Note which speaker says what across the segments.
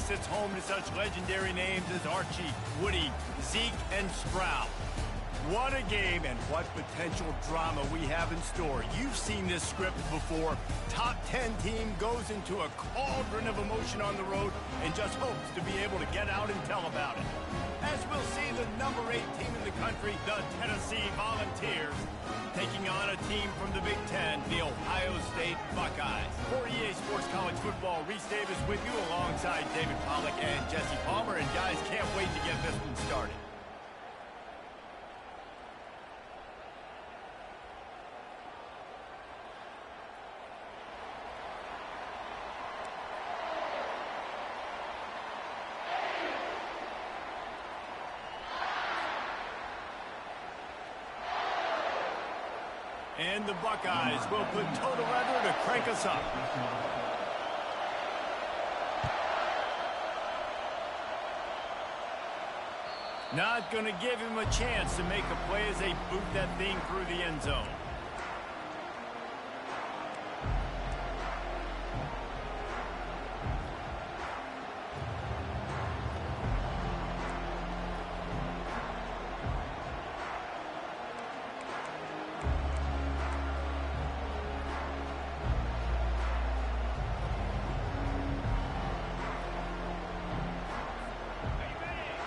Speaker 1: sits home to such legendary names as Archie, Woody, Zeke, and Stroud. What a game and what potential drama we have in store. You've seen this script before. Top 10 team goes into a cauldron of emotion on the road and just hopes to be able to get out and tell about it. As we'll see the number 8 team in the country, the Tennessee Volunteers, taking on a team from the Big Ten, the Ohio State Buckeyes. For EA Sports College Football, Reese Davis with you alongside David Pollack and Jesse Palmer. And guys, can't wait to get this one started. And the Buckeyes will put toe to leather to crank us up. Not going to give him a chance to make a play as they boot that thing through the end zone.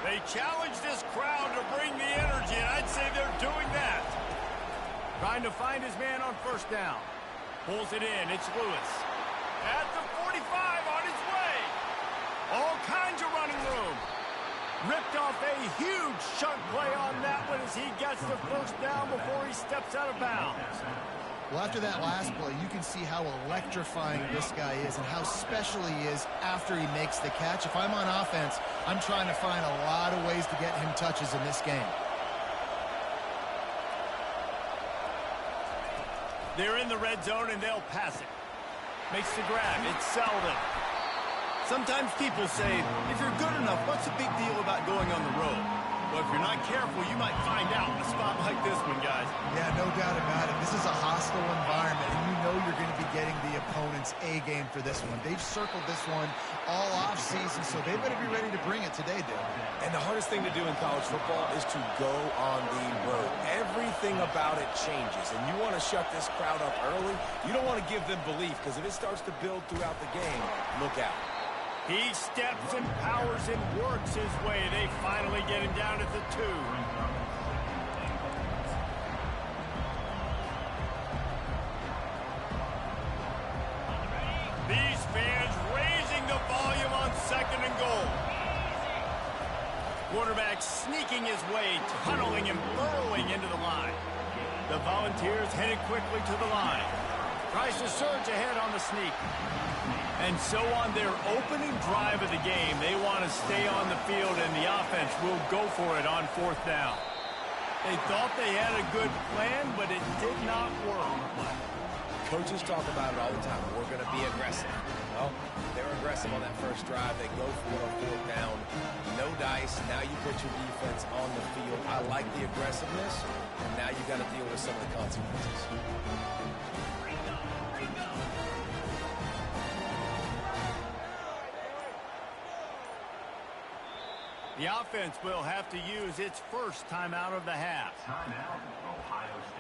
Speaker 1: They challenge this crowd to bring the energy, and I'd say they're doing that. Trying to find his man on first down. Pulls it in. It's Lewis. At the 45 on his way. All kinds of running room. Ripped off a huge chunk play on that one as he gets the first down before he steps out of bounds.
Speaker 2: Well, after that last play, you can see how electrifying this guy is and how special he is after he makes the catch. If I'm on offense, I'm trying to find a lot of ways to get him touches in this game.
Speaker 1: They're in the red zone, and they'll pass it. Makes the grab. It's Selden. Sometimes people say, if you're good enough, what's the big deal about going on the road? Well, if you're not careful, you might find out in a spot like this one, guys.
Speaker 2: Yeah, no doubt about it. This is a hostile environment, and you know you're going to be getting the opponent's A game for this one. They've circled this one all offseason, so they better be ready to bring it today, dude.
Speaker 3: And the hardest thing to do in college football is to go on the road. Everything about it changes, and you want to shut this crowd up early. You don't want to give them belief, because if it starts to build throughout the game, look out.
Speaker 1: He steps and powers and works his way. They finally get him down at the 2. These fans raising the volume on 2nd and goal. Quarterback sneaking his way, tunneling and burrowing into the line. The Volunteers headed quickly to the line. Tries to surge ahead on the sneak. And so on their opening drive of the game, they want to stay on the field, and the offense will go for it on 4th down. They thought they had a good plan, but it did not work.
Speaker 3: Coaches talk about it all the time. We're going to be aggressive. Well, they're aggressive on that first drive. They go for it on 4th down. No dice. Now you put your defense on the field. I like the aggressiveness, and now you got to deal with some of the consequences.
Speaker 1: The offense will have to use its first timeout of the half.
Speaker 4: Timeout, Ohio State.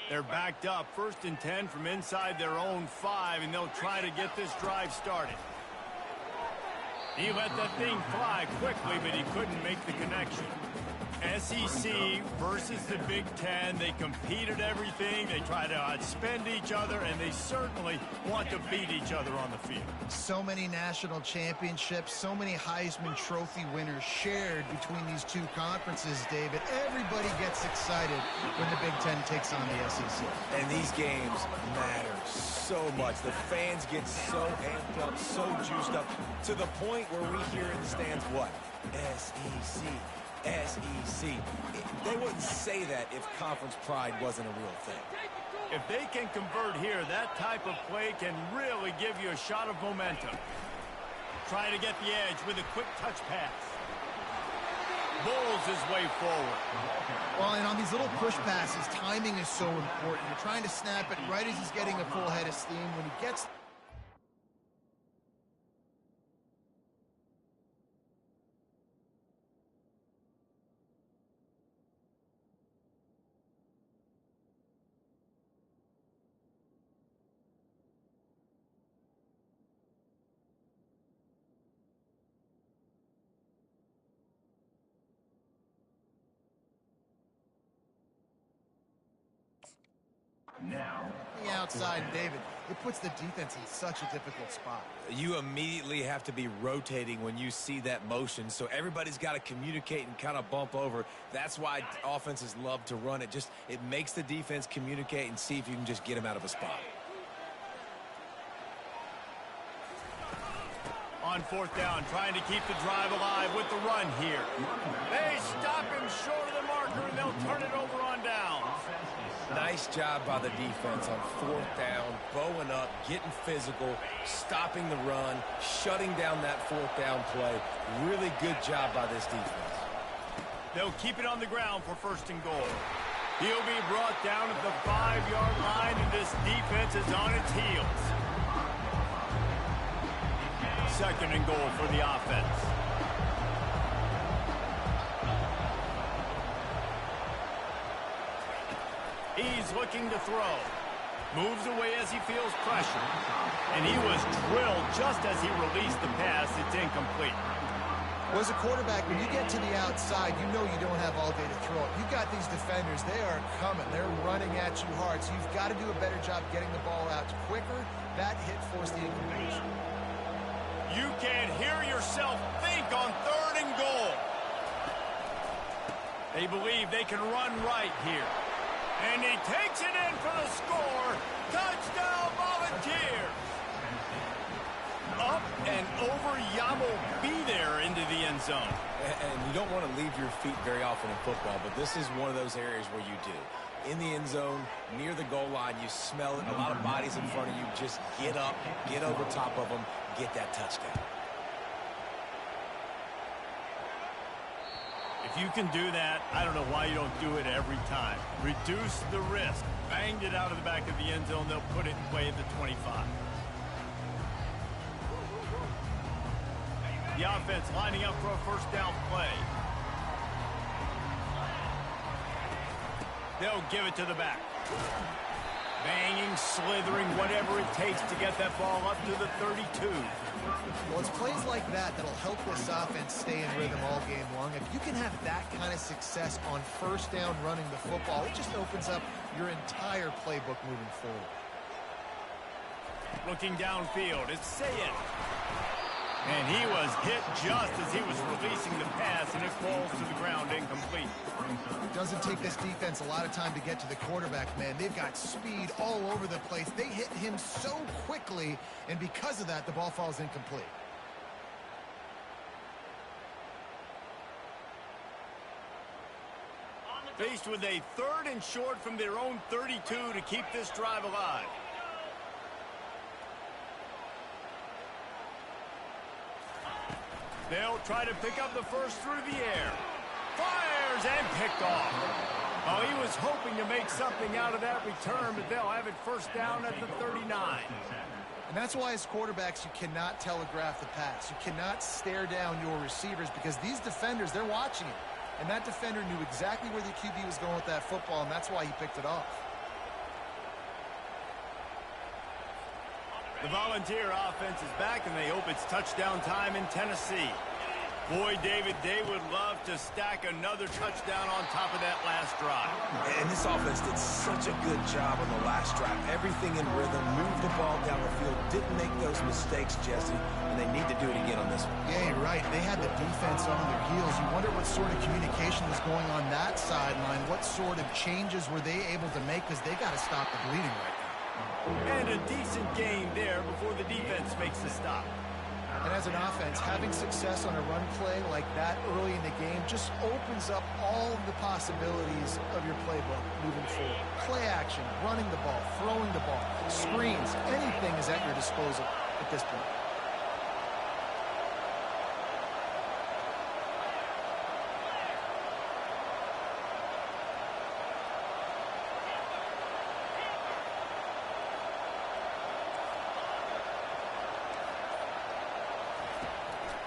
Speaker 1: They're backed up, 1st and 10 from inside their own 5, and they'll try to get this drive started. He let that thing fly quickly, but he couldn't make the connection. SEC versus the Big Ten. They compete at everything. They try to outspend each other, and they certainly want to beat each other on the field.
Speaker 2: So many national championships, so many Heisman Trophy winners shared between these two conferences, David. Everybody gets excited when the Big Ten takes on the SEC.
Speaker 3: And these games matter so much. The fans get so amped up, so juiced up, to the point where we hear in the stands, what? SEC. SEC. They wouldn't say that if conference pride wasn't a real thing.
Speaker 1: If they can convert here, that type of play can really give you a shot of momentum. Trying to get the edge with a quick touch pass. Bowls his way forward.
Speaker 2: Well, and on these little push passes, timing is so important. You're trying to snap it right as he's getting a full head of steam. When he gets...
Speaker 4: Now,
Speaker 2: the outside, David, it puts the defense in such a difficult spot.
Speaker 3: You immediately have to be rotating when you see that motion, so everybody's got to communicate and kind of bump over. That's why offenses love to run it. It makes the defense communicate and see if you can just get them out of a spot.
Speaker 1: On fourth down, trying to keep the drive alive with the run here. They stop him short of the marker, and they'll turn it over on down.
Speaker 3: Nice job by the defense on fourth down, bowing up, getting physical, stopping the run, shutting down that fourth down play. Really good job by this defense.
Speaker 1: They'll keep it on the ground for first and goal. He'll be brought down at the 5-yard line, and this defense is on its heels. Second and goal for the offense. He's looking to throw. Moves away as he feels pressure. And he was drilled just as he released the pass. It's incomplete.
Speaker 2: Well, as a quarterback, when you get to the outside, you know you don't have all day to throw it. You've got these defenders. They are coming. They're running at you hard. So you've got to do a better job getting the ball out quicker. That hit forced the incompletion.
Speaker 1: You can't hear yourself think on third and goal. They believe they can run right here. And he takes it in for the score. Touchdown, Volunteers. Up and over, Yamo be there into the end zone.
Speaker 3: And you don't want to leave your feet very often in football, but this is one of those areas where you do. In the end zone, near the goal line, you smell it. A lot of bodies in front of you. Just get up, get over top of them, get that touchdown.
Speaker 1: If you can do that, I don't know why you don't do it every time. Reduce the risk. Banged it out of the back of the end zone. They'll put it in play at the 25. The offense lining up for a first down play. They'll give it to the back. Banging, slithering, whatever it takes to get that ball up to the 32.
Speaker 2: Well, it's plays like that that'll help this offense stay in rhythm all game long. If you can have that kind of success on first down running the football, it just opens up your entire playbook moving forward.
Speaker 1: Looking downfield, it's Sayed. And he was hit just as he was releasing the pass, and it falls to the ground incomplete.
Speaker 2: It doesn't take this defense a lot of time to get to the quarterback, man. They've got speed all over the place. They hit him so quickly, and because of that, the ball falls incomplete.
Speaker 1: Faced with a third and short from their own 32 to keep this drive alive. They'll try to pick up the first through the air. Fires and picked off. Oh, he was hoping to make something out of that return, but they'll have it first down at the 39.
Speaker 2: And that's why as quarterbacks, you cannot telegraph the pass. You cannot stare down your receivers because these defenders, they're watching it. And that defender knew exactly where the QB was going with that football, and that's why he picked it off.
Speaker 1: The Volunteer offense is back, and they hope it's touchdown time in Tennessee. Boy, David, they would love to stack another touchdown on top of that last drive.
Speaker 3: And this offense did such a good job on the last drive. Everything in rhythm, moved the ball down the field, didn't make those mistakes, Jesse, and they need to do it again on this one.
Speaker 2: Yeah, you're right. They had the defense on their heels. You wonder what sort of communication was going on that sideline. What sort of changes were they able to make because they got to stop the bleeding right now.
Speaker 1: And a decent gain there before the defense makes the stop.
Speaker 2: And as an offense, having success on a run play like that early in the game just opens up all of the possibilities of your playbook moving forward. Play action, running the ball, throwing the ball, screens, anything is at your disposal at this point.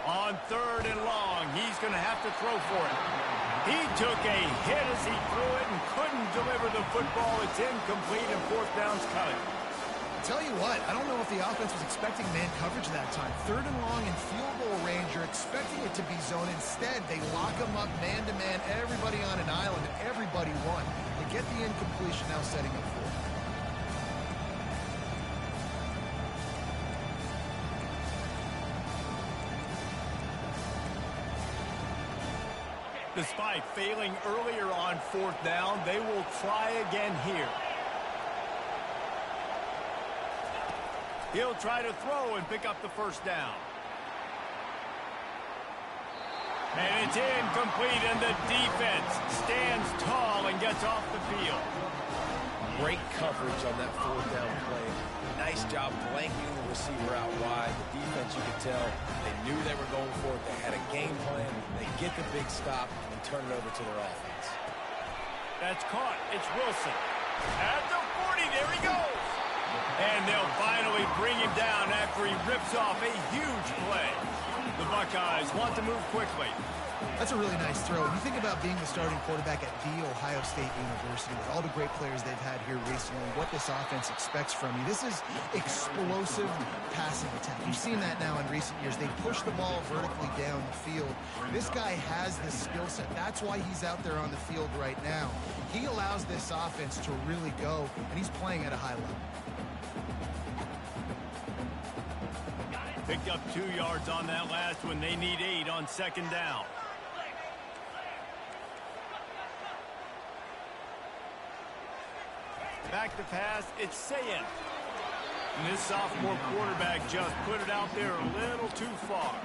Speaker 1: On 3rd and long, he's going to have to throw for it. He took a hit as he threw it and couldn't deliver the football. It's incomplete and 4th down's coming.
Speaker 2: Tell you what, I don't know if the offense was expecting man coverage that time. 3rd and long in field goal range, you're expecting it to be zone. Instead, they lock them up man-to-man, everybody on an island, and everybody won. They get the incompletion now setting up for it.
Speaker 1: Despite failing earlier on 4th down, they will try again here. He'll try to throw and pick up the 1st down. And it's incomplete, and the defense stands tall and gets off the field.
Speaker 3: Great coverage on that 4th down play. Nice job blanking the receiver out wide. The defense, you could tell, they knew they were going for it. They had a game plan. They get the big stop and turn it over to their offense.
Speaker 1: That's caught. It's Wilson. At the 40, there he goes. And they'll finally bring him down after he rips off a huge play. The Buckeyes want to move quickly.
Speaker 2: That's a really nice throw. You think about being the starting quarterback at The Ohio State University with all the great players they've had here recently, what this offense expects from you. This is explosive passing attack. You've seen that now in recent years. They push the ball vertically down the field. This guy has the skill set. That's why he's out there on the field right now. He allows this offense to really go, and he's playing at a high level.
Speaker 1: Picked up 2 yards on that last one. They need 8 on 2nd down. Back to pass, it's Sayin. And this sophomore quarterback just put it out there a little too far.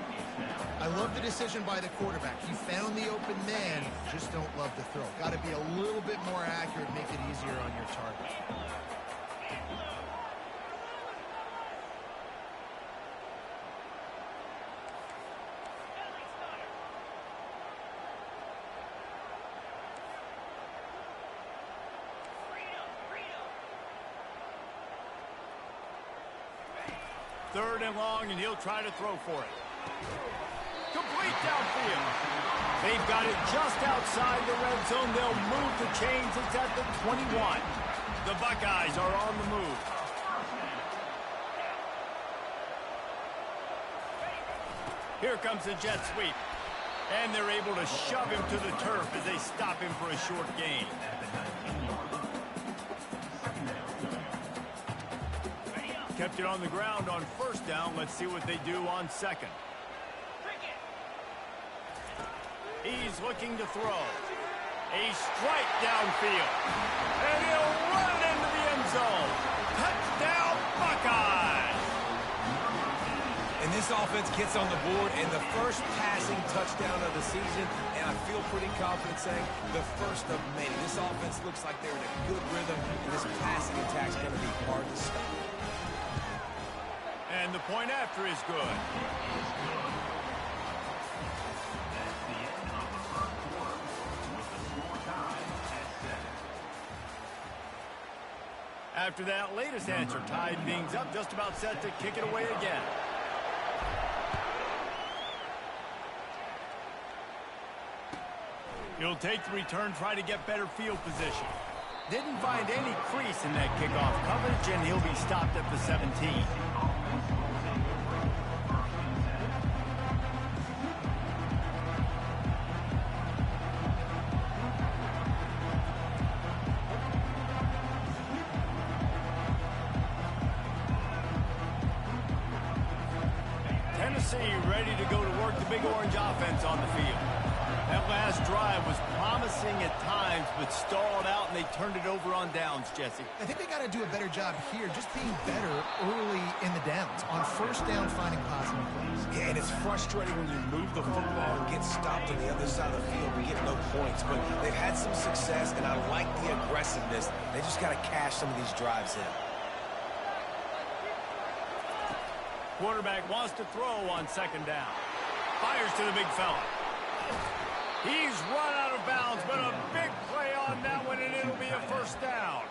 Speaker 2: I love the decision by the quarterback. He found the open man, just don't love the throw. Got to be a little bit more accurate, make it easier on your target.
Speaker 1: Third and long, and he'll try to throw for it. Complete downfield. They've got it just outside the red zone. They'll move the chains. It's at the 21. The Buckeyes are on the move. Here comes the jet sweep. And they're able to shove him to the turf as they stop him for a short gain. Kept it on the ground on 1st down. Let's see what they do on 2nd. He's looking to throw. A strike downfield. And he'll run it into the end zone. Touchdown, Buckeyes!
Speaker 3: And this offense gets on the board and the first passing touchdown of the season, and I feel pretty confident saying the first of many. This offense looks like they're in a good rhythm, and this passing attack's going to be hard to stop.
Speaker 1: And the point after is good. After that latest answer, tied things up, just about set to kick it away again. He'll take the return, try to get better field position. Didn't find any crease in that kickoff coverage, and he'll be stopped at the 17. Tennessee ready to go to work the Big Orange offense on the field. That last drive was promising at times, but stalled out, and they turned it over on downs, Jesse.
Speaker 2: I think they got to do a better job here, just being better early in the downs. On first down, finding positive plays.
Speaker 3: Yeah, and it's frustrating when you move the football and get stopped on the other side of the field and get no points. But they've had some success, and I like the aggressiveness. They just got to cash some of these drives in.
Speaker 1: Quarterback wants to throw on second down. Fires to the big fella. He's run out of bounds, but a big play on that one, and it'll be a first down.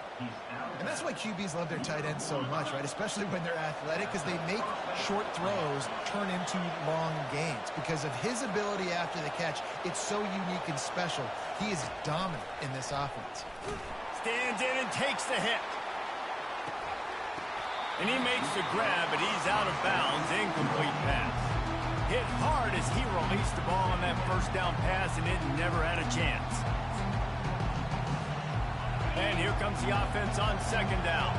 Speaker 2: And that's why QBs love their tight ends so much, right? Especially when they're athletic, because they make short throws turn into long gains. Because of his ability after the catch, it's so unique and special. He is dominant in this offense.
Speaker 1: Stands in and takes the hit. And he makes the grab, but he's out of bounds. Incomplete pass. Hit hard as he released the ball on that first down pass, and it never had a chance. And here comes the offense on second down.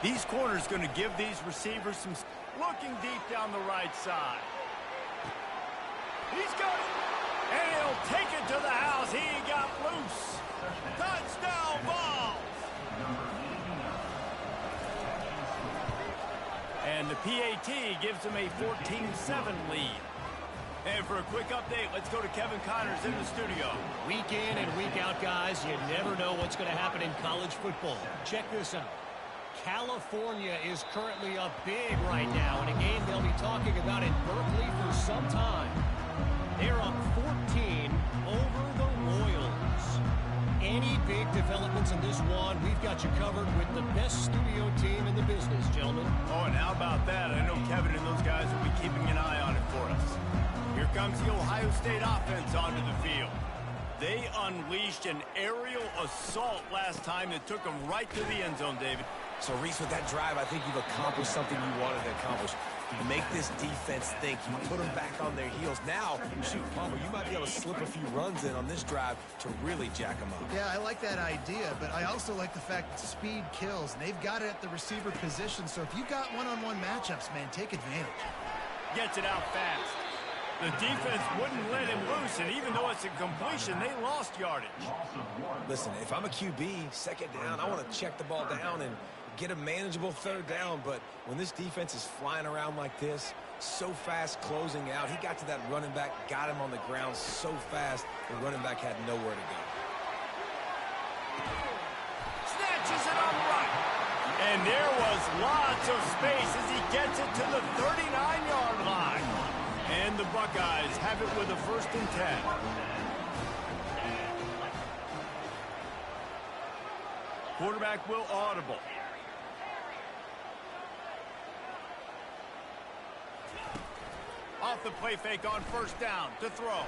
Speaker 1: These corners going to give these receivers some... Looking deep down the right side. He's got it. And he'll take it to the house. He got loose. Touchdown balls. And the PAT gives him a 14-7 lead. And for a quick update, let's go to Kevin Connors in the studio.
Speaker 5: Week in and week out, guys, you never know what's going to happen in college football. Check this out. California is currently up big right now in a game they'll be talking about in Berkeley for some time. They're up 14 over the Royals. Any big developments in this one, we've got you covered with the best studio team in the business, gentlemen.
Speaker 1: Oh, and how about that? I know Kevin and those guys will be keeping an eye on it for us. Here comes the Ohio State offense onto the field. They unleashed an aerial assault last time that took them right to the end zone, David.
Speaker 3: So, Reese, with that drive, I think you've accomplished something you wanted to accomplish. You make this defense think. You put them back on their heels. Now, shoot, Palmer, you might be able to slip a few runs in on this drive to really jack them up.
Speaker 2: Yeah, I like that idea, but I also like the fact that speed kills. And they've got it at the receiver position, so if you've got one-on-one matchups, man, take advantage.
Speaker 1: Gets it out fast. The defense wouldn't let him loose, and even though it's a completion, they lost yardage.
Speaker 3: Listen, if I'm a QB, second down, I want to check the ball down and get a manageable third down, but when this defense is flying around like this, so fast closing out, he got to that running back, got him on the ground so fast, the running back had nowhere to go.
Speaker 1: Snatches it on the right. And there was lots of space as he gets it to the 39-yard line. And the Buckeyes have it with a 1st and 10. Quarterback will audible. Off the play fake on 1st down to throw.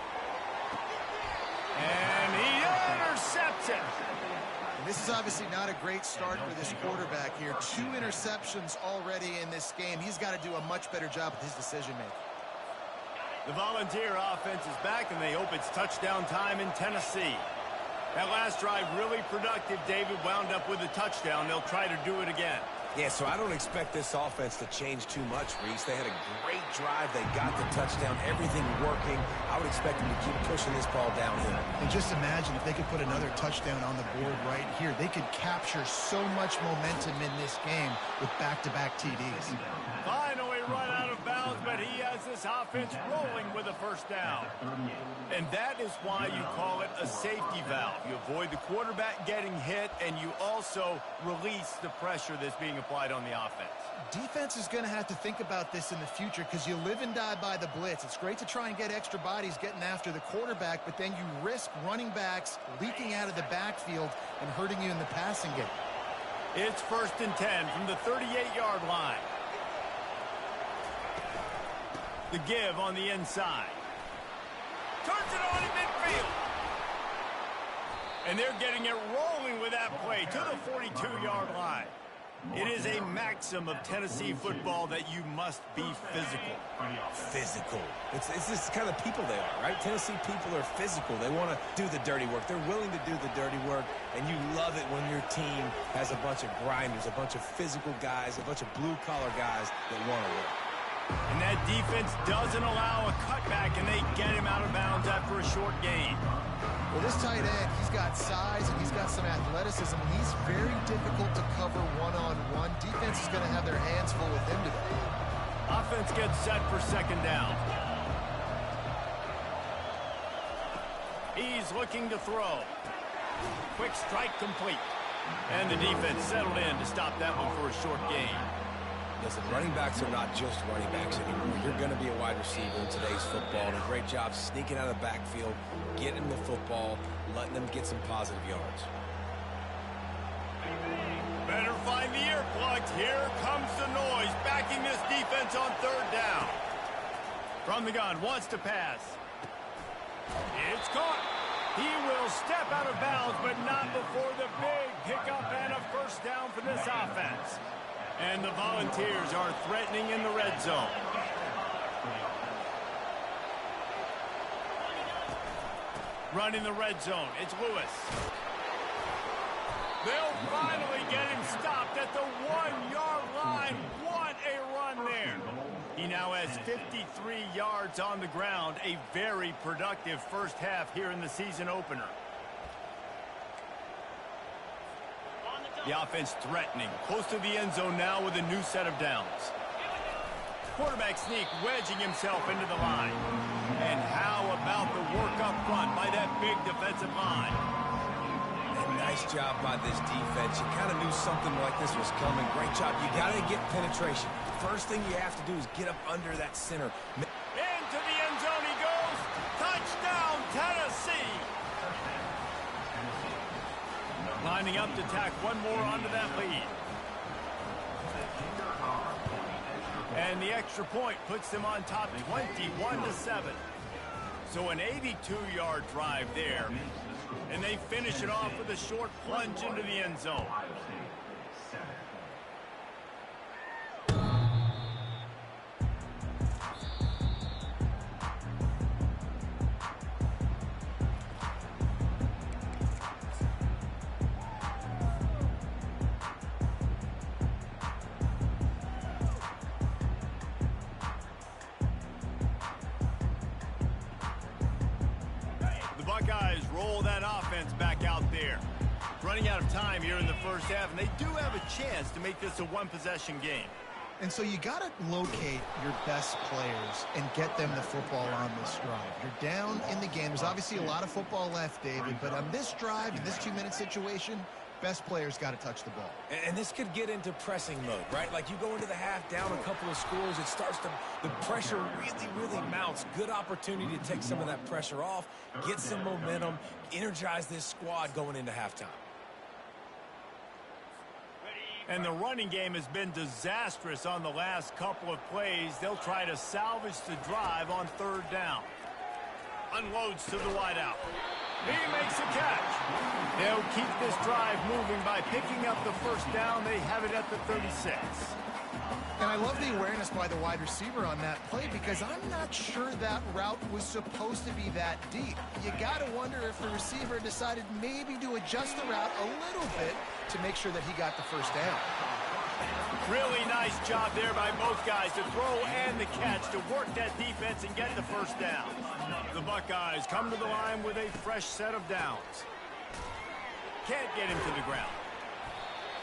Speaker 1: And he intercepts it.
Speaker 2: And this is obviously not a great start for this quarterback here. 2 interceptions already in this game. He's got to do a much better job with his decision-making.
Speaker 1: The Volunteer offense is back, and they hope it's touchdown time in Tennessee. That last drive really productive. David wound up with a touchdown. They'll try to do it again.
Speaker 3: Yeah, so I don't expect this offense to change too much, Reese. They had a great drive. They got the touchdown. Everything working. I would expect them to keep pushing this ball downhill.
Speaker 2: And just imagine if they could put another touchdown on the board right here. They could capture so much momentum in this game with back-to-back TDs.
Speaker 1: Finally run out of bounds, but he has this offense rolling with a 1st down. And that is why you call it a safety valve. You avoid the quarterback getting hit, and you also release the pressure that's being applied on the offense.
Speaker 2: Defense is going to have to think about this in the future because you live and die by the blitz. It's great to try and get extra bodies getting after the quarterback, but then you risk running backs leaking out of the backfield and hurting you in the passing game.
Speaker 1: It's 1st and 10 from the 38-yard line. The give on the inside. Turns it on in midfield. And they're getting it rolling with that play to the 42-yard line. It is a maxim of Tennessee football that you must be physical.
Speaker 3: Physical. It's this kind of people they are, right? Tennessee people are physical. They want to do the dirty work. They're willing to do the dirty work, and you love it when your team has a bunch of grinders, a bunch of physical guys, a bunch of blue-collar guys that want to work.
Speaker 1: And that defense doesn't allow a cutback, and they get him out of bounds after a short gain.
Speaker 2: Well, this tight end, he's got size and he's got some athleticism, and he's very difficult to cover one-on-one. Defense is going to have their hands full with him today.
Speaker 1: Offense gets set for second down. He's looking to throw. Quick strike complete. And the defense settled in to stop that one for a short gain.
Speaker 3: Listen, running backs are not just running backs anymore. You're going to be a wide receiver in today's football. And a great job sneaking out of the backfield, getting the football, letting them get some positive yards.
Speaker 1: Better find the earplugs. Here comes the noise, backing this defense on third down. From the gun, wants to pass. It's caught. He will step out of bounds, but not before the big pickup and a first down for this offense. And the Volunteers are threatening in the red zone. Running the red zone, it's Lewis. They'll finally get him stopped at the 1-yard line. What a run there. He now has 53 yards on the ground. A very productive first half here in the season opener. The offense threatening, close to the end zone now with a new set of downs. Quarterback sneak, wedging himself into the line. And how about the work up front by that big defensive line?
Speaker 3: And nice job by this defense. You kind of knew something like this was coming. Great job. You got to get penetration. First thing you have to do is get up under that center.
Speaker 1: Into the end zone he goes. Touchdown, Tennessee. Lining up to tack one more onto that lead. And the extra point puts them on top 21-7. So an 82-yard drive there. And they finish it off with a short plunge into the end zone. Buckeyes roll that offense back out there. Running out of time here in the first half, and they do have a chance to make this a one-possession game.
Speaker 2: And so you got to locate your best players and get them the football on this drive. You're down in the game. There's obviously a lot of football left, David, but on this drive, in this 2-minute situation, best players got to touch the ball.
Speaker 3: And this could get into pressing mode, right? Like you go into the half down a couple of scores, it starts to, the pressure really mounts. Good opportunity to take some of that pressure off, get some momentum, energize this squad going into halftime.
Speaker 1: And the running game has been disastrous on the last couple of plays. They'll try to salvage the drive on third down. Unloads to the wideout. He makes a catch. They'll keep this drive moving by picking up the first down. They have it at the 36.
Speaker 2: And I love the awareness by the wide receiver on that play because I'm not sure that route was supposed to be that deep. You got to wonder if the receiver decided maybe to adjust the route a little bit to make sure that he got the first down.
Speaker 1: Really nice job there by both guys to throw and the catch to work that defense and get the first down. The Buckeyes come to the line with a fresh set of downs. Can't get him to the ground.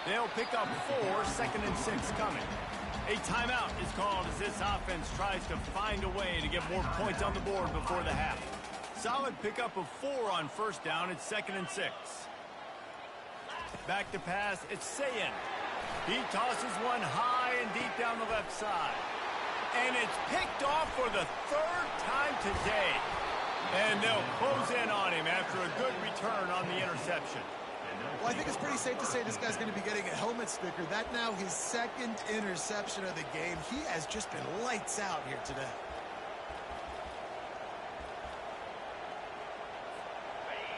Speaker 1: They'll pick up 4, 2nd and 6 coming. A timeout is called as this offense tries to find a way to get more points on the board before the half. Solid pickup of 4 on first down. It's 2nd and 6. Back to pass. It's Sayin. He tosses one high and deep down the left side. And it's picked off for the 3rd time today. And they'll close in on him after a good return on the interception.
Speaker 2: Well, I think it's pretty safe to say this guy's going to be getting a helmet sticker. That now his 2nd interception of the game. He has just been lights out here today.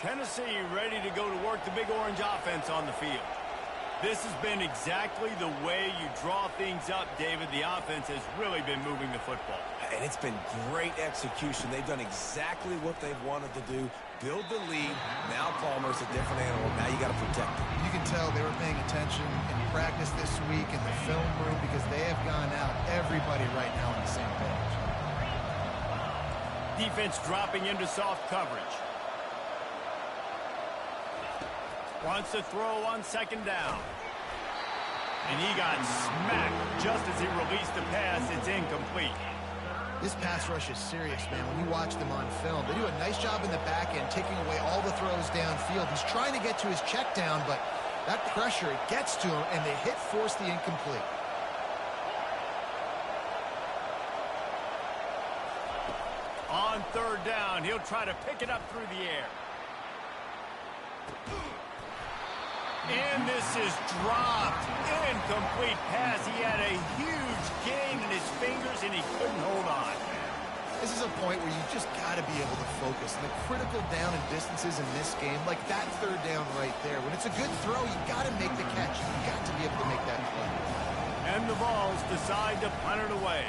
Speaker 1: Tennessee ready to go to work the Big Orange offense on the field. This has been exactly the way you draw things up, David. The offense has really been moving the football.
Speaker 3: And it's been great execution. They've done exactly what they've wanted to do. Build the lead. Now Palmer's a different animal. Now you got to protect him.
Speaker 2: You can tell they were paying attention in practice this week in the film room because they have gone out, everybody right now on the same page.
Speaker 1: Defense dropping into soft coverage. Wants to throw on second down. And he got smacked just as he released the pass. It's incomplete.
Speaker 2: This pass rush is serious, man. When you watch them on film, they do a nice job in the back end, taking away all the throws downfield. He's trying to get to his check down, but that pressure, it gets to him, and the hit forced the incomplete.
Speaker 1: On third down, he'll try to pick it up through the air. And this is dropped. Incomplete pass. He had a huge gain in his fingers, and he couldn't hold on.
Speaker 2: This is a point where you just got to be able to focus. And the critical down and distances in this game, like that third down right there, when it's a good throw, you got to make the catch. You got to be able to make that play.
Speaker 1: And the Vols decide to punt it away.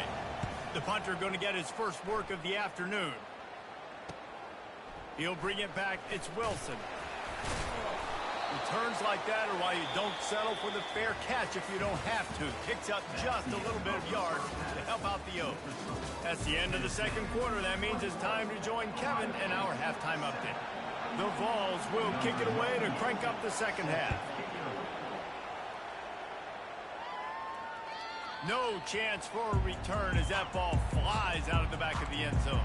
Speaker 1: The punter going to get his first work of the afternoon. He'll bring it back. It's Wilson. Returns like that are why you don't settle for the fair catch if you don't have to. Kicks up just a little bit of yards to help out the Oaks. That's the end of the second quarter. That means it's time to join Kevin in our halftime update. The Vols will kick it away to crank up the second half. No chance for a return as that ball flies out of the back of the end zone.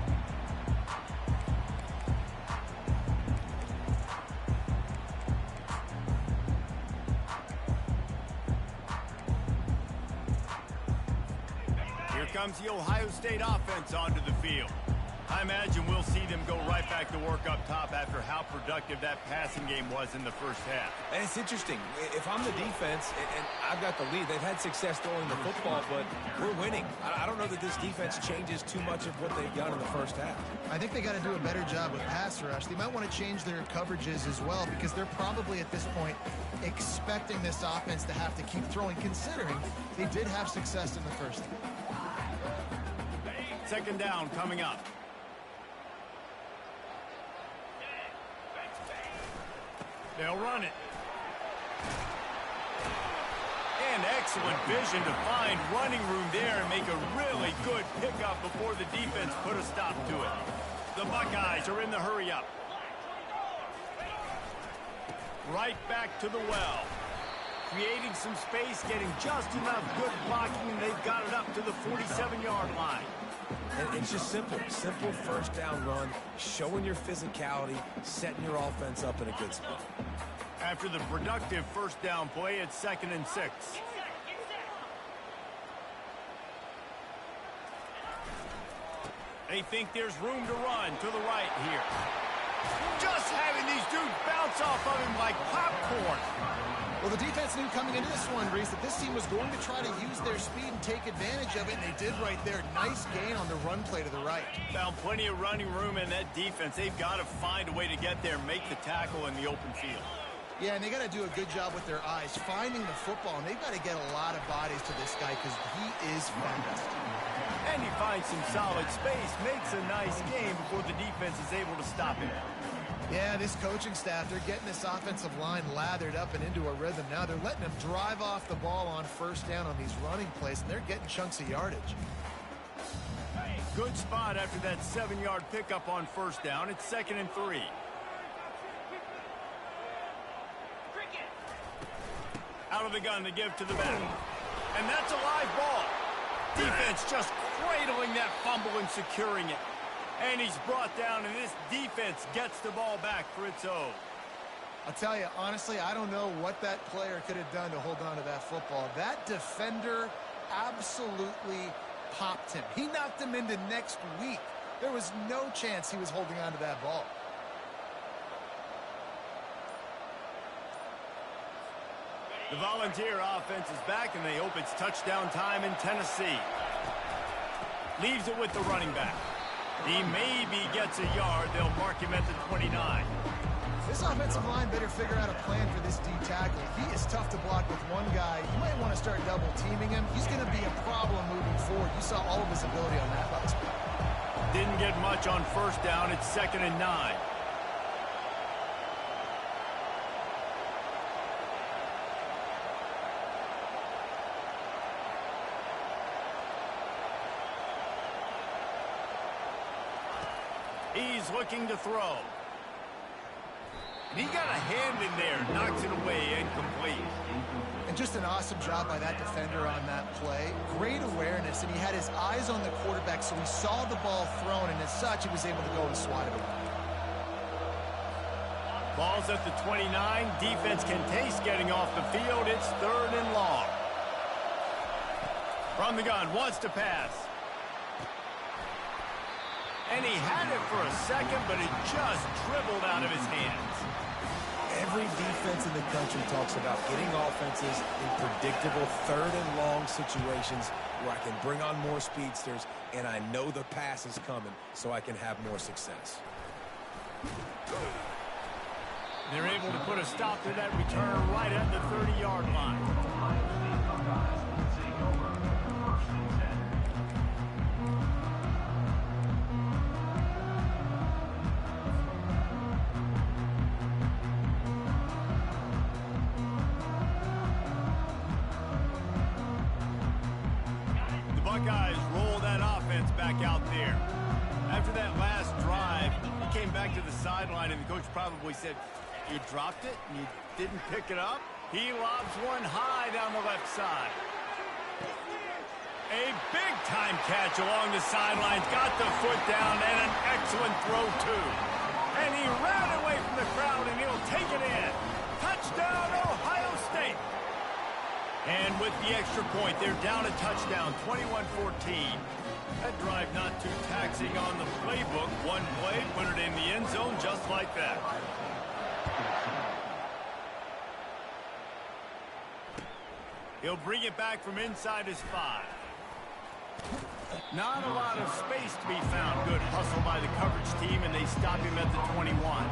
Speaker 1: Comes the Ohio State offense onto the field. I imagine we'll see them go right back to work up top after how productive that passing game was in the first half.
Speaker 3: And it's interesting. If I'm the defense and I've got the lead, they've had success throwing the football, but we're winning. I don't know that this defense changes too much of what they've done in the first half.
Speaker 2: I think they got to do a better job with pass rush. They might want to change their coverages as well because they're probably at this point expecting this offense to have to keep throwing, considering they did have success in the first half.
Speaker 1: Second down coming up. They'll run it. And excellent vision to find running room there and make a really good pickup before the defense put a stop to it. The Buckeyes are in the hurry-up. Right back to the well. Creating some space, getting just enough good blocking, and they've got it up to the 47-yard line.
Speaker 3: And it's just simple first down run, showing your physicality, setting your offense up in a good spot.
Speaker 1: After the productive first down play, it's 2nd and 6. They think there's room to run to the right here. Just having these dudes bounce off of him like popcorn.
Speaker 2: Well, the defense knew coming into this one, Reese, that this team was going to try to use their speed and take advantage of it, and they did right there. Nice gain on the run play to the right.
Speaker 1: Found plenty of running room in that defense. They've got to find a way to get there, make the tackle in the open field.
Speaker 2: Yeah, and they got to do a good job with their eyes, finding the football, and they've got to get a lot of bodies to this guy because he is fast.
Speaker 1: And he finds some solid space, makes a nice game before the defense is able to stop him.
Speaker 2: Yeah, this coaching staff, they're getting this offensive line lathered up and into a rhythm. Now they're letting them drive off the ball on first down on these running plays, and they're getting chunks of yardage.
Speaker 1: Good spot after that 7-yard pickup on first down. It's 2nd and 3. Out of the gun to give to the back. And that's a live ball. Defense just cradling that fumble and securing it. And he's brought down, and this defense gets the ball back for its own.
Speaker 2: I'll tell you, honestly, I don't know what that player could have done to hold on to that football. That defender absolutely popped him. He knocked him into next week. There was no chance he was holding on to that ball.
Speaker 1: The Volunteer offense is back, and they hope it's touchdown time in Tennessee. Leaves it with the running back. He maybe gets a yard. They'll mark him at the 29.
Speaker 2: This offensive line better figure out a plan for this D tackle. He is tough to block with one guy. You might want to start double teaming him. He's going to be a problem moving forward. You saw all of his ability on that last play.
Speaker 1: Didn't get much on first down. It's 2nd and 9. He's looking to throw. He got a hand in there, knocks it away, incomplete.
Speaker 2: And just an awesome job by that defender on that play. Great awareness, and he had his eyes on the quarterback, so he saw the ball thrown, and as such, he was able to go and swat it away.
Speaker 1: Ball's at the 29. Defense can taste getting off the field. It's 3rd and long. From the gun, wants to pass. And he had it for a second, but it just dribbled out of his hands.
Speaker 3: Every defense in the country talks about getting offenses in predictable 3rd and long situations where I can bring on more speedsters and I know the pass is coming so I can have more success.
Speaker 1: They're able to put a stop to that return right at the 30-yard line. Buckeyes roll that offense back out there. After that last drive, he came back to the sideline, and the coach probably said, "You dropped it and you didn't pick it up?" He lobs one high down the left side. A big-time catch along the sidelines. Got the foot down, and an excellent throw, too. And he ran away from the crowd, and he'll take it in. Touchdown, Ohio State. And with the extra point, they're down a touchdown, 21-14. That drive not too taxing on the playbook. One play, put it in the end zone just like that. He'll bring it back from inside his 5. Not a lot of space to be found. Good hustle by the coverage team, and they stop him at the 21.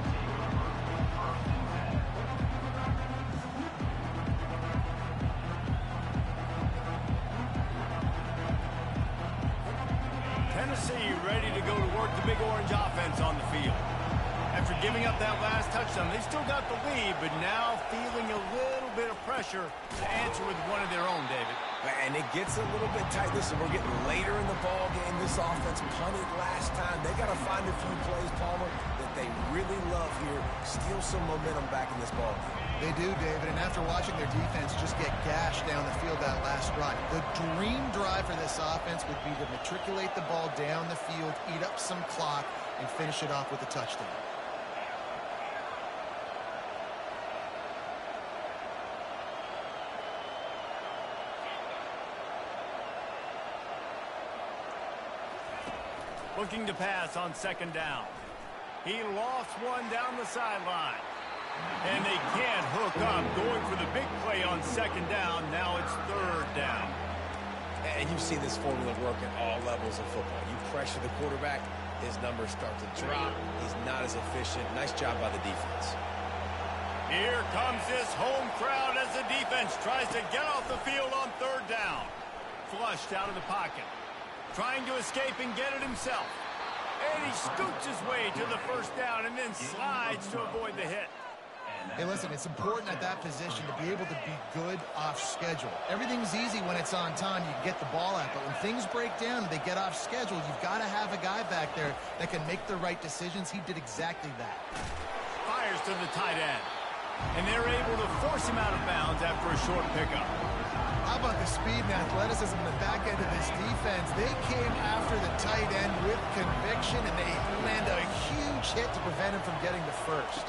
Speaker 1: Tennessee ready to go to work the Big Orange offense on the field. After giving up that last touchdown, they still got the lead, but now feeling a little bit of pressure to answer with one of their own, David.
Speaker 3: And it gets a little bit tight. Listen, we're getting later in the ball game. This offense punted last time. They got to find a few plays, Palmer, that they really love here. Steal some momentum back in this ball game.
Speaker 2: They do, David, and after watching their defense just get gashed down the field that last drive, the dream drive for this offense would be to matriculate the ball down the field, eat up some clock, and finish it off with a touchdown.
Speaker 1: Looking to pass on 2nd down. He lost one down the sideline. And they can't hook up. Going for the big play on 2nd down. Now it's 3rd down.
Speaker 3: And you've seen this formula work at all levels of football. You pressure the quarterback, his numbers start to drop. He's not as efficient. Nice job by the defense.
Speaker 1: Here comes this home crowd as the defense tries to get off the field on 3rd down. Flushed out of the pocket. Trying to escape and get it himself. And he scoots his way to the 1st down and then slides to avoid the hit.
Speaker 2: Hey, listen, it's important at that position to be able to be good off schedule. Everything's easy when it's on time. You can get the ball out. But when things break down and they get off schedule, you've got to have a guy back there that can make the right decisions. He did exactly that.
Speaker 1: Fires to the tight end. And they're able to force him out of bounds after a short pickup.
Speaker 2: How about the speed and athleticism in the back end of this defense? They came after the tight end with conviction, and they land a huge hit to prevent him from getting the 1st.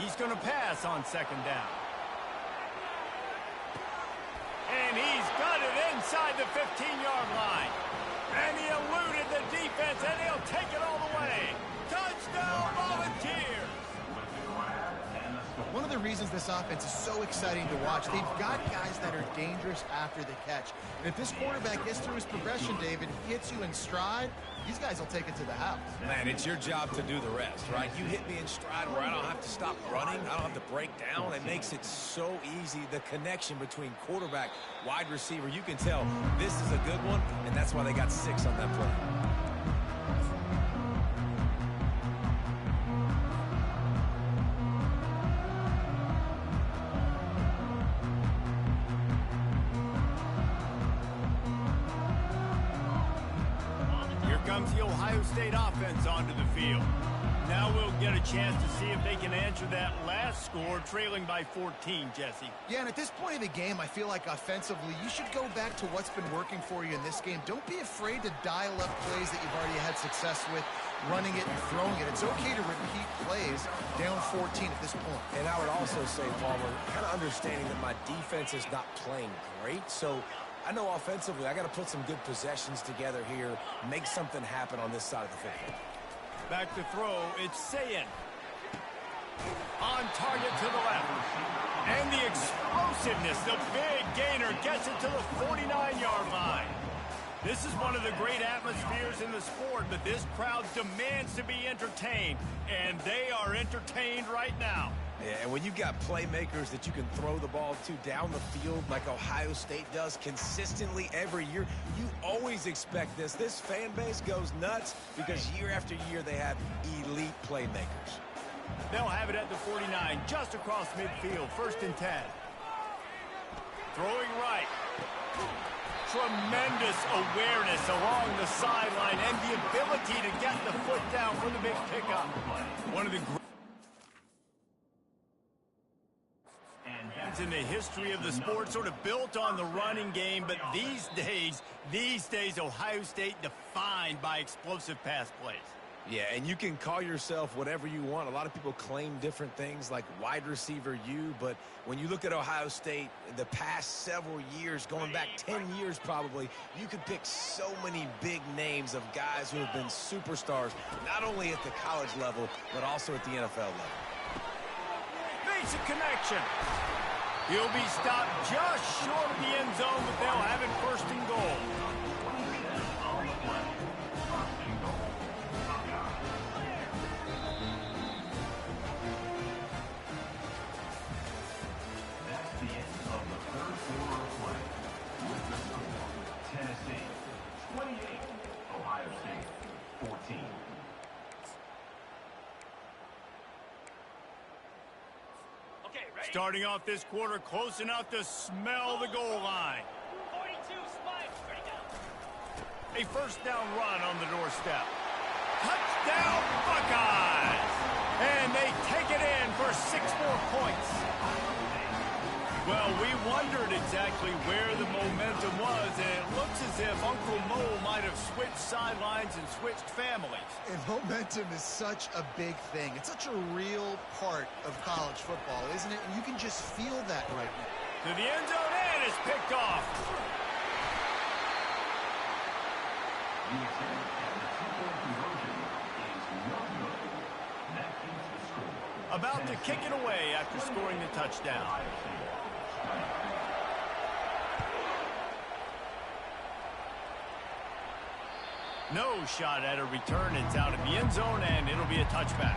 Speaker 1: He's going to pass on 2nd down. And he's got it inside the 15-yard line. And he eluded the defense, and he'll take it all the way. Touchdown, Volunteers!
Speaker 2: One of the reasons this offense is so exciting to watch, they've got guys that are dangerous after the catch. And if this quarterback gets through his progression, David, he hits you in stride, these guys will take it to the house.
Speaker 3: Man, it's your job to do the rest, right? You hit me in stride where I don't have to stop running. I don't have to break down. It makes it so easy, the connection between quarterback, wide receiver. You can tell this is a good one, and that's why they got 6 on that play.
Speaker 1: Comes the Ohio State offense onto the field. Now we'll get a chance to see if they can answer that last score, trailing by 14, Jesse.
Speaker 2: Yeah, and at this point of the game, I feel like offensively, you should go back to what's been working for you in this game. Don't be afraid to dial up plays that you've already had success with, running it and throwing it. It's okay to repeat plays down 14 at this point.
Speaker 3: And I would also say, Palmer, kind of understanding that my defense is not playing great, so I know offensively I got to put some good possessions together here, make something happen on this side of the football.
Speaker 1: Back to throw, it's Sayin. On target to the left. And the explosiveness, the big gainer gets it to the 49-yard line. This is one of the great atmospheres in the sport, but this crowd demands to be entertained, and they are entertained right now.
Speaker 3: Yeah, and when you got playmakers that you can throw the ball to down the field like Ohio State does consistently every year, you always expect this. This fan base goes nuts because year after year they have elite playmakers.
Speaker 1: They'll have it at the 49, just across midfield, 1st and 10. Throwing right. Tremendous awareness along the sideline and the ability to get the foot down for the big pickup. One of the great in the history of the sport, sort of built on the running game, but these days, Ohio State defined by explosive pass plays.
Speaker 3: Yeah, and you can call yourself whatever you want. A lot of people claim different things like wide receiver U, but when you look at Ohio State, the past several years, going back 10 years probably, you could pick so many big names of guys who have been superstars, not only at the college level, but also at the NFL level.
Speaker 1: Basic connection. He'll be stopped just short of the end zone, but they'll have it 1st and goal.
Speaker 4: That's the end of the 3rd quarter of play. With the score, Tennessee 28, Ohio State 14.
Speaker 1: Starting off this quarter, close enough to smell the goal line.
Speaker 5: 42 spike.
Speaker 1: A 1st down run on the doorstep. Touchdown, Buckeyes! And they take it in for 6 more points. Well, we wondered exactly where the momentum was, and it looks as if Uncle Mo might have switched sidelines and switched families.
Speaker 2: And momentum is such a big thing. It's such a real part of college football, isn't it? And you can just feel that right now.
Speaker 1: To the end zone, and it's picked off.
Speaker 4: The attempt at the 2-point conversion is no good. That keeps the score.
Speaker 1: About to kick it away after scoring the touchdown. No shot at a return. It's out of the end zone, and it'll be a touchback.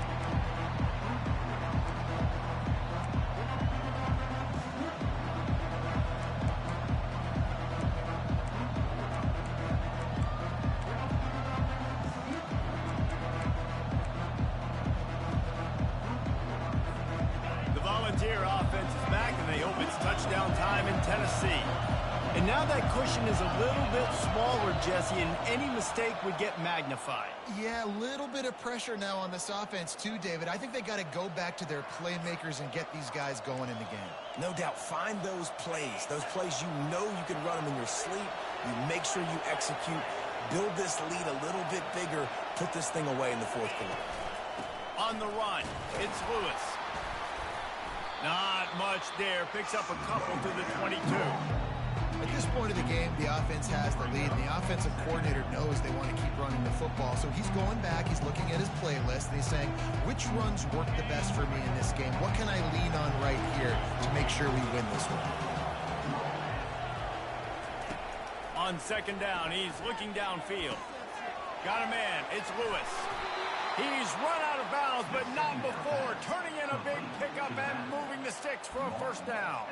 Speaker 1: The Volunteer offense is back, and they hope it's touchdown time in Tennessee. And now that cushion is a little bit smaller, Jesse, and any mistake would get magnified.
Speaker 2: Yeah, a little bit of pressure now on this offense too, David. I think they got to go back to their playmakers and get these guys going in the game.
Speaker 3: No doubt, find those plays you know you can run them in your sleep. You make sure you execute, build this lead a little bit bigger, put this thing away in the 4th quarter.
Speaker 1: On the run, it's Lewis. Not much there, picks up a couple to the 22.
Speaker 2: At this point point of the game, the offense has the lead, and the offensive coordinator knows they want to keep running the football. So he's going back, he's looking at his playlist, and he's saying, which runs work the best for me in this game? What can I lean on right here to make sure we win this one?
Speaker 1: On second down, he's looking downfield. Got a man, it's Lewis. He's run out of bounds, but not before. Turning in a big pickup and moving the sticks for a first down.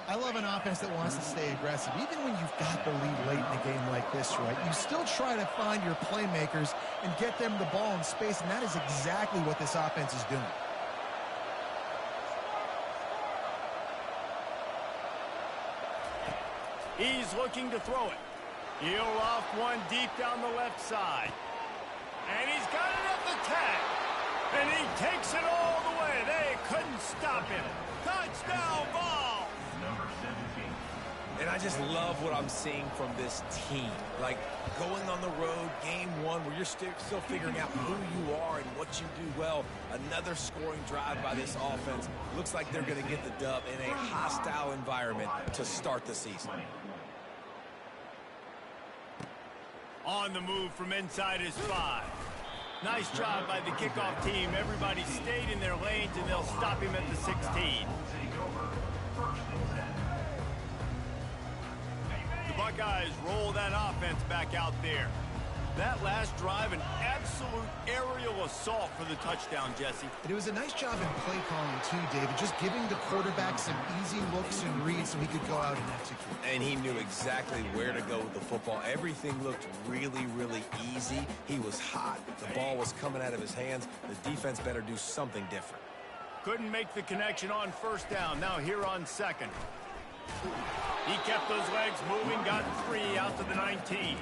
Speaker 2: I love an offense that wants to stay aggressive. Even when you've got the lead late in a game like this, right, you still try to find your playmakers and get them the ball in space, and that is exactly what this offense is doing.
Speaker 1: He's looking to throw it. He'll off one deep down the left side. And he's got it at the tag. And he takes it all the way. They couldn't stop him. Touchdown ball.
Speaker 4: Number 17.
Speaker 3: And I just love what I'm seeing from this team. Like, going on the road, game one, where you're still figuring out who you are and what you do well. Another scoring drive by this offense. Looks like they're going to get the dub in a hostile environment to start the season.
Speaker 1: On the move from inside his 5. Nice job by the kickoff team. Everybody stayed in their lanes, and they'll stop him at the 16. The Buckeyes roll that offense back out there. That last drive, an absolute aerial assault for the touchdown, Jesse.
Speaker 2: It was a nice job in play calling, too, David, just giving the quarterback some easy looks and reads so he could go out and execute.
Speaker 3: And he knew exactly where to go with the football. Everything looked really, really easy. He was hot. The ball was coming out of his hands. The defense better do something different.
Speaker 1: Couldn't make the connection on first down. Now here on second. He kept those legs moving, got 3 out to the 19.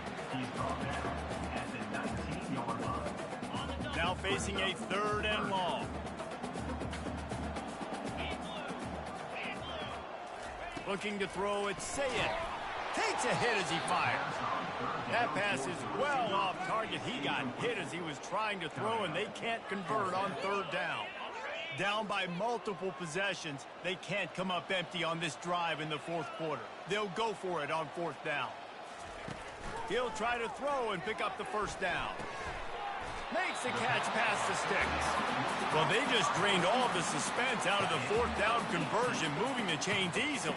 Speaker 1: Now facing a 3rd and long. Looking to throw it, Sayed. Takes a hit as he fires. That pass is well off target. He got hit as he was trying to throw, and they can't convert on 3rd down. Down by multiple possessions, they can't come up empty on this drive in the 4th quarter. They'll go for it on 4th down. He'll try to throw and pick up the first down. Makes the catch past the sticks. Well, they just drained all of the suspense out of the 4th down conversion, moving the chains easily.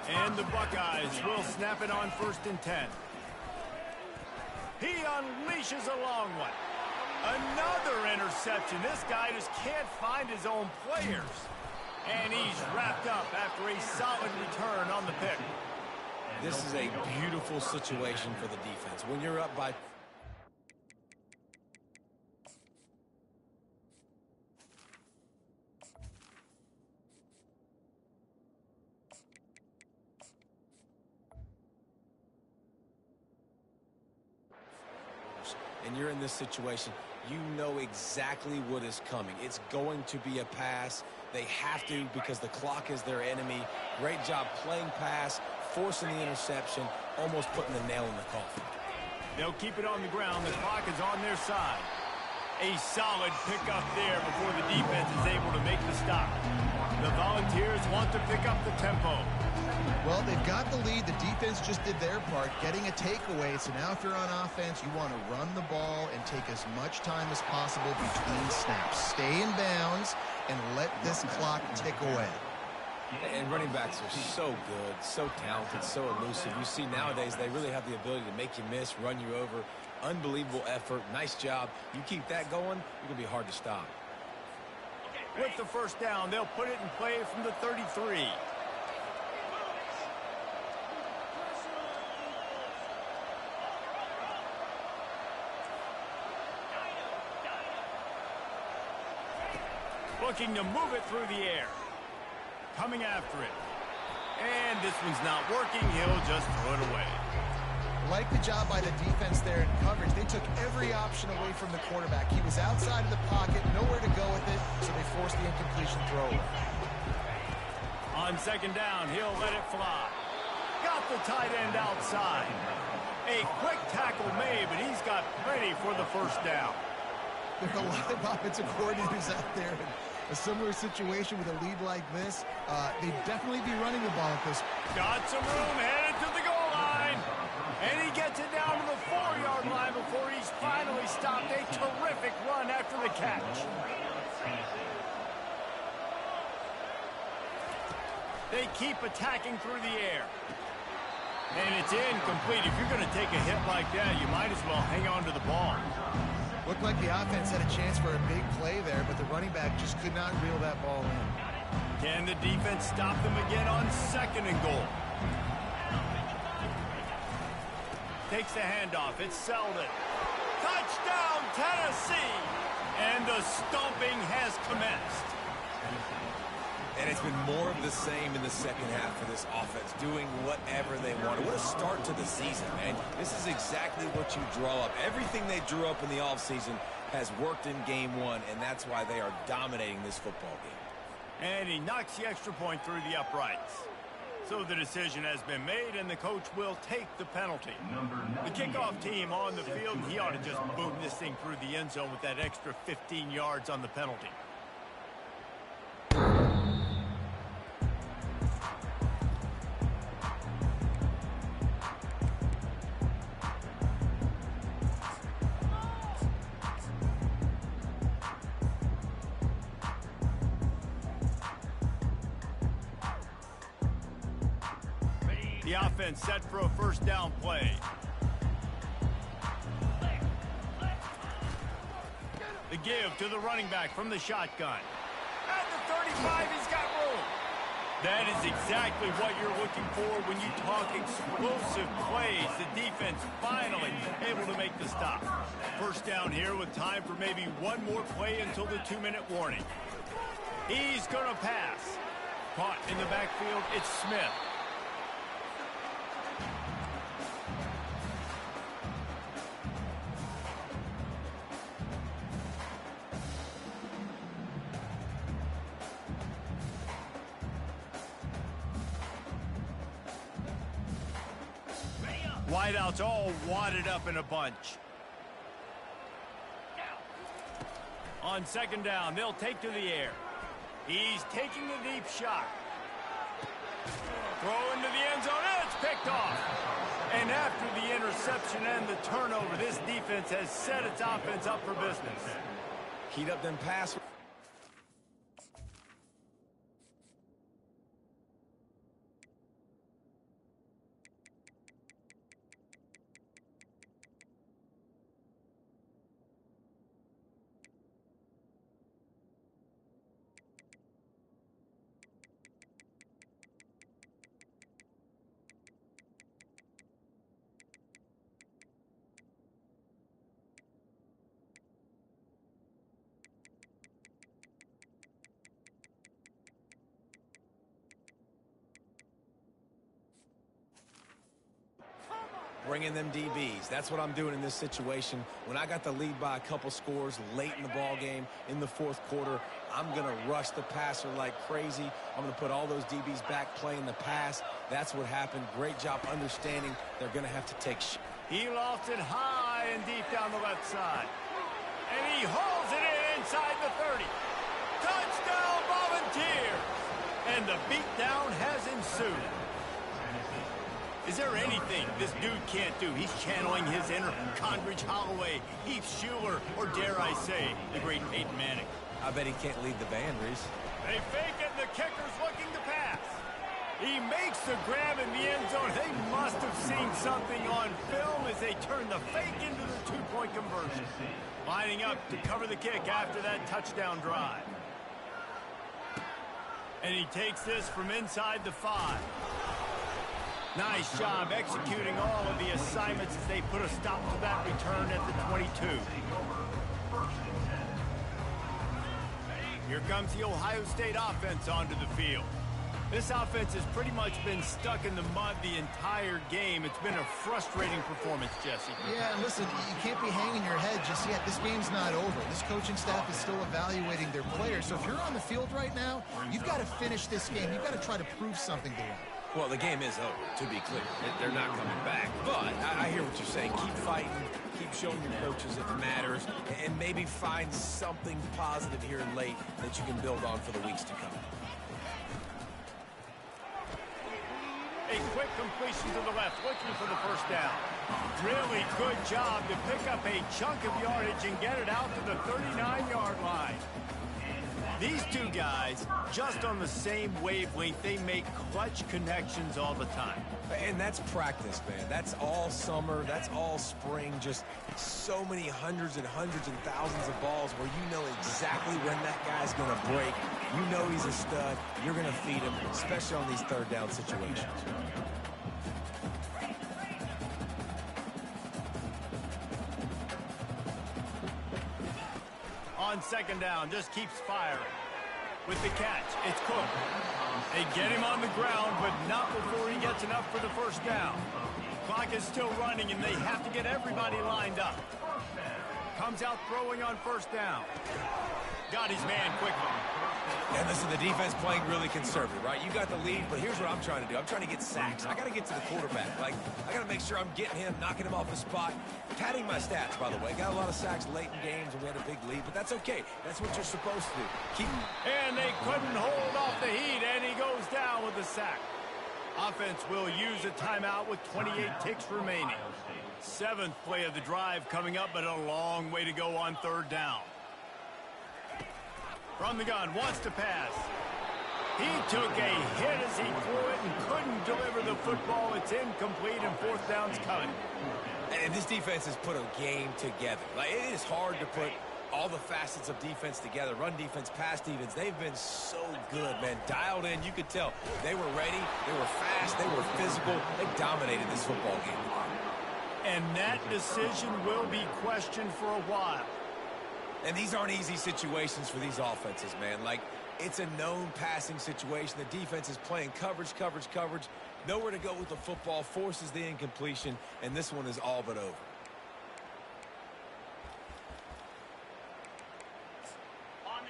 Speaker 1: And the Buckeyes will snap it on 1st and 10. He unleashes a long one. Another interception. This guy just can't find his own players. And he's wrapped up after a solid return on the pick.
Speaker 3: This is a beautiful situation for the defense. When you're up by... and you're in this situation, you know exactly what is coming. It's going to be a pass. They have to, because the clock is their enemy. Great job playing pass, forcing the interception, almost putting the nail in the coffin.
Speaker 1: They'll keep it on the ground. The clock is on their side. A solid pickup there before the defense is able to make the stop. The Volunteers want to pick up the tempo.
Speaker 2: Well, they've got the lead. The defense just did their part, getting a takeaway. So now if you're on offense, you want to run the ball and take as much time as possible between snaps. Stay in bounds and let this clock tick away.
Speaker 3: And running backs are so good, so talented, so elusive. You see nowadays they really have the ability to make you miss, run you over. Unbelievable effort. Nice job. You keep that going, you're going to be hard to stop.
Speaker 1: With the first down, they'll put it in play from the 33. Looking to move it through the air. Coming after it. And this one's not working. He'll just throw it away.
Speaker 2: Like the job by the defense there in coverage. They took every option away from the quarterback. He was outside of the pocket, nowhere to go with it, so they forced the incompletion throw away.
Speaker 1: On second down, he'll let it fly. Got the tight end outside. A quick tackle made, but he's got plenty for the first down.
Speaker 2: There are a lot of offensive coordinators out there in a similar situation with a lead like this. They'd definitely be running the ball at this.
Speaker 1: Got some room, headed to the goal stopped a terrific run after the catch. They keep attacking through the air. And it's incomplete. If you're going to take a hit like that, you might as well hang on to the ball.
Speaker 2: Looked like the offense had a chance for a big play there, but the running back just could not reel that ball in.
Speaker 1: Can the defense stop them again on 2nd and goal? Takes the handoff. It's Selden. Touchdown, Tennessee! And the stomping has commenced.
Speaker 3: And it's been more of the same in the second half for this offense, doing whatever they want. What a start to the season, man. This is exactly what you draw up. Everything they drew up in the offseason has worked in game 1, and that's why they are dominating this football game.
Speaker 1: And he knocks the extra point through the uprights. So the decision has been made, and the coach will take the penalty. The kickoff team on the field, he ought to just boom this thing through the end zone with that extra 15 yards on the penalty. The offense set for a first down play. The give to the running back from the shotgun. At the 35, he's got room. That is exactly what you're looking for when you talk explosive plays. The defense finally able to make the stop. First down here with time for maybe one more play until the 2-minute warning. He's going to pass. Caught in the backfield, it's Smith. Wideouts all wadded up in a bunch. On 2nd down, they'll take to the air. He's taking a deep shot. Throw into the end zone, and it's picked off. And after the interception and the turnover, this defense has set its offense up for business.
Speaker 3: Heat up them pass. Bringing them DBs. That's what I'm doing in this situation. When I got the lead by a couple scores late in the ball game in the 4th quarter, I'm going to rush the passer like crazy. I'm going to put all those DBs back playing the pass. That's what happened. Great job understanding they're going to have to take
Speaker 1: He lofts it high and deep down the left side. And he hauls it in inside the 30. Touchdown, Volunteers! And the beatdown has ensued. Is there anything this dude can't do? He's channeling his inner Condridge Holloway, Heath Schuler, or dare I say, the great Peyton Manning.
Speaker 3: I bet he can't lead the band, Reese.
Speaker 1: They fake it, and the kicker's looking to pass. He makes the grab in the end zone. They must have seen something on film as they turn the fake into the 2-point conversion. Lining up to cover the kick after that touchdown drive. And he takes this from inside the 5. Nice job executing all of the assignments as they put a stop to that return at the 22. Here comes the Ohio State offense onto the field. This offense has pretty much been stuck in the mud the entire game. It's been a frustrating performance, Jesse.
Speaker 2: Yeah, and listen, you can't be hanging your head just yet. This game's not over. This coaching staff is still evaluating their players. So if you're on the field right now, you've got to finish this game. You've got to try to prove something to them.
Speaker 3: Well, the game is over, to be clear. They're not coming back. But I hear what you're saying. Keep fighting. Keep showing your coaches it matters. And maybe find something positive here late that you can build on for the weeks to come.
Speaker 1: A quick completion to the left, looking for the first down. Really good job to pick up a chunk of yardage and get it out to the 39-yard line. These two guys, just on the same wavelength, they make clutch connections all the time.
Speaker 3: And that's practice, man. That's all summer. That's all spring. Just so many hundreds and thousands of balls where you know exactly when that guy's going to break. You know he's a stud. You're going to feed him, especially on these third down situations.
Speaker 1: On second down, just keeps firing. With the catch, it's Cook. They get him on the ground, but not before he gets enough for the first down. Clock is still running, and they have to get everybody lined up. Comes out throwing on first down. Got his man quickly.
Speaker 3: And listen, the defense playing really conservative, right? You got the lead, but here's what I'm trying to do. I'm trying to get sacks. I got to get to the quarterback. Like, I got to make sure I'm getting him, knocking him off the spot. Padding my stats, by the way. Got a lot of sacks late in games, and we had a big lead, but that's okay. That's what you're supposed to do.
Speaker 1: And they couldn't hold off the heat, and he goes down with the sack. Offense will use a timeout with 28 ticks remaining. Seventh play of the drive coming up, but a long way to go on third down. From the gun, wants to pass. He took a hit as he threw it and couldn't deliver the football. It's incomplete, and fourth down's coming.
Speaker 3: And this defense has put a game together. Like, it is hard to put all the facets of defense together. Run defense, pass defense. They've been so good, man. Dialed in. You could tell they were ready. They were fast. They were physical. They dominated this football game.
Speaker 1: And that decision will be questioned for a while.
Speaker 3: And these aren't easy situations for these offenses, man. Like, it's a known passing situation. The defense is playing coverage. Nowhere to go with the football, forces the incompletion, and this one is all but over.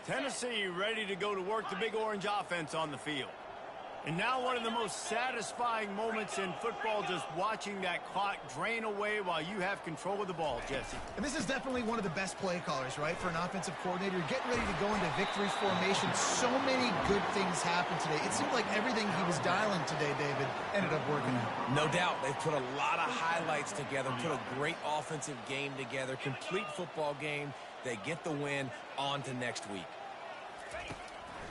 Speaker 1: Tennessee ready to go to work the Big Orange offense on the field. And now one of the most satisfying moments in football, just watching that clock drain away while you have control of the ball, Jesse.
Speaker 2: And this is definitely one of the best play callers, right, for an offensive coordinator. Getting ready to go into victory formation. So many good things happened today. It seemed like everything he was dialing today, David, ended up working out.
Speaker 3: No doubt. They've put a lot of highlights together, put a great offensive game together, complete football game. They get the win. On to next week.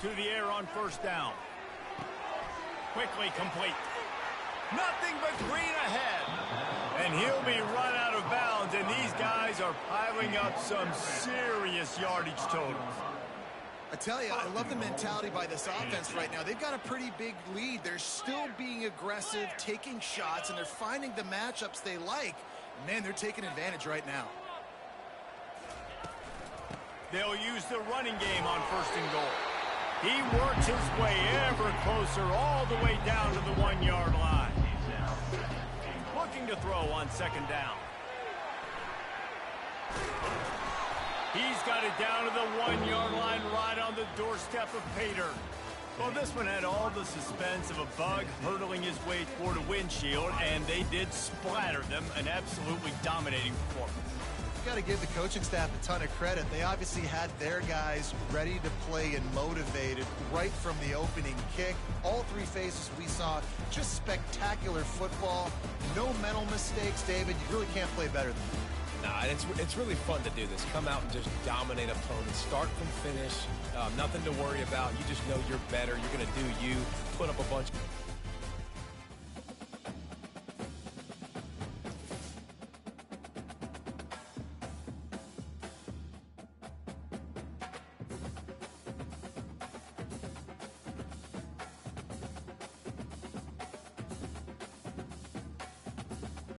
Speaker 1: To the air on first down. Quickly complete. Nothing but green ahead. And he'll be run out of bounds, and these guys are piling up some serious yardage totals.
Speaker 2: I tell you, I love the mentality by this offense right now. They've got a pretty big lead. They're still being aggressive, taking shots, and they're finding the matchups they like. Man, they're taking advantage right now.
Speaker 1: They'll use the running game on first and goal. He works his way ever closer all the way down to the 1-yard line. Looking to throw on second down. He's got it down to the 1-yard line right on the doorstep of Pater. Well, this one had all the suspense of a bug hurtling his way toward a windshield, and they did splatter them. An absolutely dominating performance.
Speaker 2: Got to give the coaching staff a ton of credit. They obviously had their guys ready to play and motivated right from the opening kick. All three phases we saw, just spectacular football. No mental mistakes, David. You really can't play better than that.
Speaker 3: Nah, it's really fun to do this. Come out and just dominate opponents. Start from finish. Nothing to worry about. You just know you're better. You're going to do you. Put up a bunch.